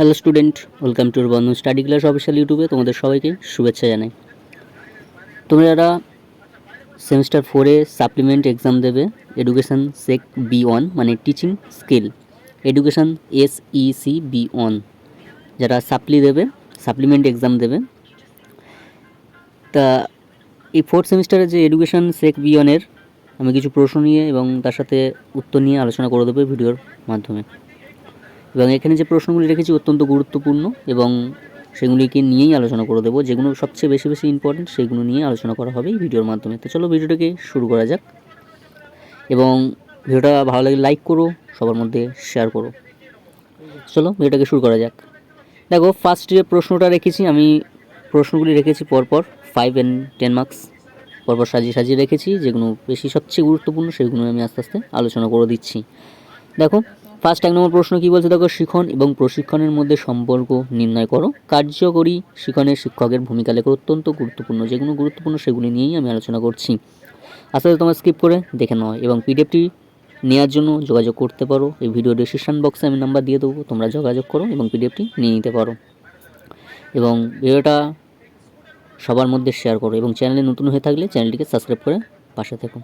Hello student, welcome to Bandhan study class official ইউটিউবে তোমাদের সবাইকে শুভেচ্ছা জানাই। তোমরা সেমিস্টার 4-এ সাপ্লিমেন্ট এক্সাম দেবে এডুকেশন সেক B1 মানে teaching skill education SEC B1 যারা সাপ্লিমেন্ট এক্সাম দেবে। তা এই 4th সেমিস্টারে যে এডুকেশন সেক B1-এর আমি কিছু প্রশ্ন নিয়ে এবং তার সাথে উত্তর নিয়ে আলোচনা করে দেবো ভিডিওর মাধ্যমে। এবং এখানে যে প্রশ্নগুলি রেখেছি অত্যন্ত গুরুত্বপূর্ণ এবং সেগুলিকে নিয়েই আলোচনা করে দেবো, যেগুলো সবচেয়ে বেশি ইম্পর্টেন্ট সেইগুলো নিয়ে আলোচনা করা হবে এই ভিডিওর মাধ্যমে। তো চলো ভিডিওটাকে শুরু করা যাক এবং ভিডিওটা ভালো লাগলে লাইক করো, সবার মধ্যে শেয়ার করো। চলো ভিডিওটাকে শুরু করা যাক। দেখো, ফার্স্ট যে প্রশ্নটা রেখেছি আমি, প্রশ্নগুলি রেখেছি পরপর 5 and 10 মার্কস পরপর সাজিয়ে রেখেছি, যেগুলো সবচেয়ে গুরুত্বপূর্ণ সেগুলো আমি আস্তে আস্তে আলোচনা করে দিচ্ছি। দেখো, ফার্স্ট 1 নম্বর প্রশ্ন কী বলছে, দেখো, শিখন এবং প্রশিক্ষণের মধ্যে সম্পর্ক নির্ণয় করো। কার্যকরী শিক্ষণের শিক্ষকের ভূমিকা লেখো। অত্যন্ত গুরুত্বপূর্ণ, যেগুলো গুরুত্বপূর্ণ সেগুলি নিয়েই আমি আলোচনা করছি। আস্তে আস্তে তোমরা স্কিপ করে দেখে নাও এবং পিডিএফটি নেওয়ার জন্য যোগাযোগ করতে পারো। এই ভিডিও ডিসক্রিপশন বক্সে আমি নাম্বার দিয়ে দেবো, তোমরা যোগাযোগ করো এবং পিডিএফটি নিয়ে নিতে পারো। এবং ভিডিওটা সবার মধ্যে শেয়ার করো এবং চ্যানেলে নতুন হয়ে থাকলে চ্যানেলটিকে সাবস্ক্রাইব করে পাশে থেকো।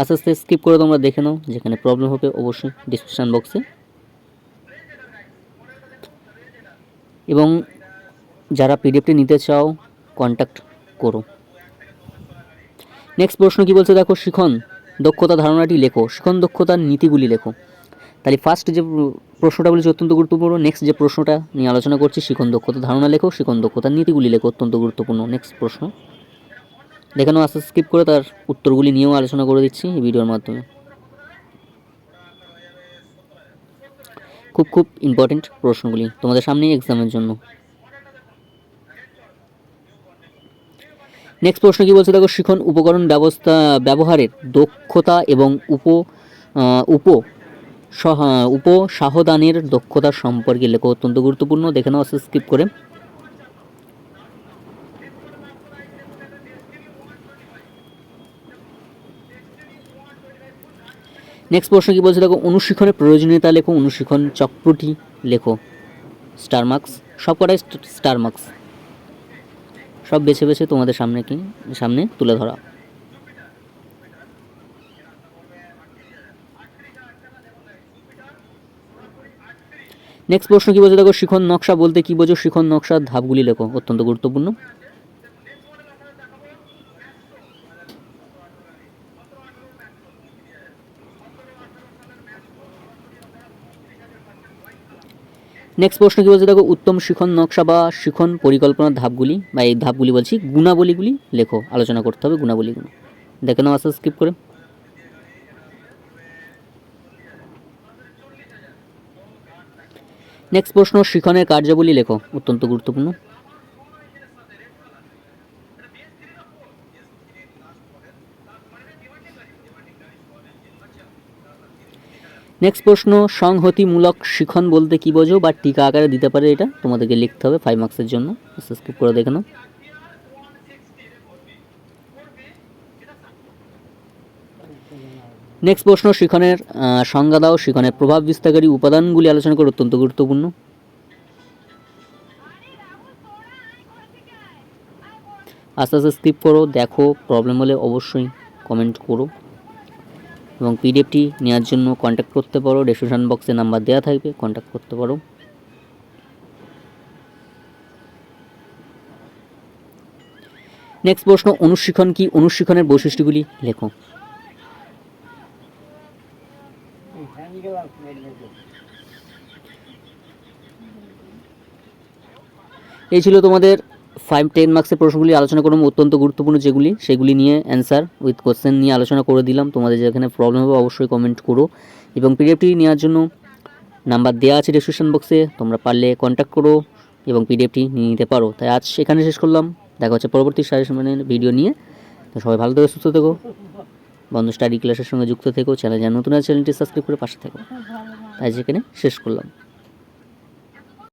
আস্তে আস্তে স্কিপ করে তোমরা দেখে নাও, যেখানে প্রবলেম হবে অবশ্যই ডিসক্রিপশান বক্সে। এবং যারা পিডিএফটি নিতে চাও কন্ট্যাক্ট করো। নেক্সট প্রশ্ন কী বলছে, দেখো, শিখন দক্ষতা ধারণাটি লেখো। শিখন দক্ষতার নীতিগুলি লেখো। তাহলে ফার্স্ট যে প্রশ্নটা বলেছি অত্যন্ত গুরুত্বপূর্ণ। নেক্সট যে প্রশ্নটা নিয়ে আলোচনা করছি, শিখন দক্ষতা ধারণা লেখো, শিখন দক্ষতার নীতিগুলি লেখো, অত্যন্ত গুরুত্বপূর্ণ। নেক্সট প্রশ্ন দেখে নাও, আস্তে স্কিপ করে তার উত্তরগুলি নিয়েও আলোচনা করে দিচ্ছি এই ভিডিওর মাধ্যমে। খুব ইম্পর্টেন্ট প্রশ্নগুলি তোমাদের সামনে এক্সামের জন্য। নেক্সট প্রশ্ন কী বলছে, দেখো, শিখন উপকরণ ব্যবহারের দক্ষতা এবং উপসাহদানের দক্ষতা সম্পর্কে লেখো। অত্যন্ত গুরুত্বপূর্ণ, দেখে নাও আস্তে স্কিপ করে। নেক্সট প্রশ্ন কী বলছে, দেখো, অনুশিক্ষণের প্রয়োজনীয়তা লেখো। অনুশিক্ষণ চক্রটি লেখো। স্টার মার্কস, সব কটাই স্টার মার্কস, সব বেছে তোমাদের সামনে তুলে ধরা। নেক্সট প্রশ্ন কী বলছে, দেখো, শিখন নকশা বলতে কী বোঝো। শিখন নকশার ধাপগুলি লেখো। অত্যন্ত গুরুত্বপূর্ণ। নেক্সট প্রশ্ন কী বলছে, দেখো, উত্তম শিখন নকশা বা শিখন পরিকল্পনার ধাপগুলি বা এই ধাপগুলি বলছি গুণাবলীগুলি লেখো। আলোচনা করতে হবে গুণাবলীগুলো, দেখে নাও আস্তে স্কিপ করে। নেক্সট প্রশ্ন, শিখনের কার্যাবলী লেখো। অত্যন্ত গুরুত্বপূর্ণ। নেক্সট প্রশ্ন, সংহতিমূলক শিখন বলতে কী বোঝো বা টিকা আকারে দিতে পারে, এটা তোমাদেরকে লিখতে হবে 5 মার্কসের জন্য। স্কিপ করে দেখে নাও। নেক্সট প্রশ্ন, শিখনের সংজ্ঞা দাও। শিখনের প্রভাব বিস্তারকারী উপাদানগুলি আলোচনা করো। অত্যন্ত গুরুত্বপূর্ণ। আস্তে আস্তে স্কিপ করো, দেখো, প্রবলেম হলে অবশ্যই কমেন্ট করো এবং পিডিএফটি নেওয়ার জন্য কন্ট্যাক্ট করতে পারো। ডেসক্রিপশন বক্সে নাম্বার দেওয়া থাকবে, কন্ট্যাক্ট করতে পারো। নেক্সট প্রশ্ন, অনুশিক্ষণ কি। অনুশিক্ষণের বৈশিষ্ট্যগুলি লেখো। এই ছিল তোমাদের 5-10 মার্কসের প্রশ্নগুলি আলোচনা করবো, অত্যন্ত গুরুত্বপূর্ণ যেগুলি, সেগুলি নিয়ে অ্যান্সার উইথ কোশ্চেন নিয়ে আলোচনা করে দিলাম। তোমাদের যেখানে প্রবলেম হবে অবশ্যই কমেন্ট করো এবং পিডিএফটি নেওয়ার জন্য নাম্বার দেওয়া আছে ডিসক্রিপশন বক্সে, তোমরা পারলে কন্ট্যাক্ট করো এবং পিডিএফটি নিয়ে নিতে পারো। তাই আজ এখানে শেষ করলাম, দেখা হচ্ছে পরবর্তী সাজেশনের ভিডিও নিয়ে। তো সবাই ভালো থেকো, সুস্থ থেকো, বন্ধু স্টাডি ক্লাসের সঙ্গে যুক্ত থেকো। চ্যানেল যারা নতুন আছে চ্যানেলটি সাবস্ক্রাইব করে পাশে থেকো। তাই যেখানে শেষ করলাম।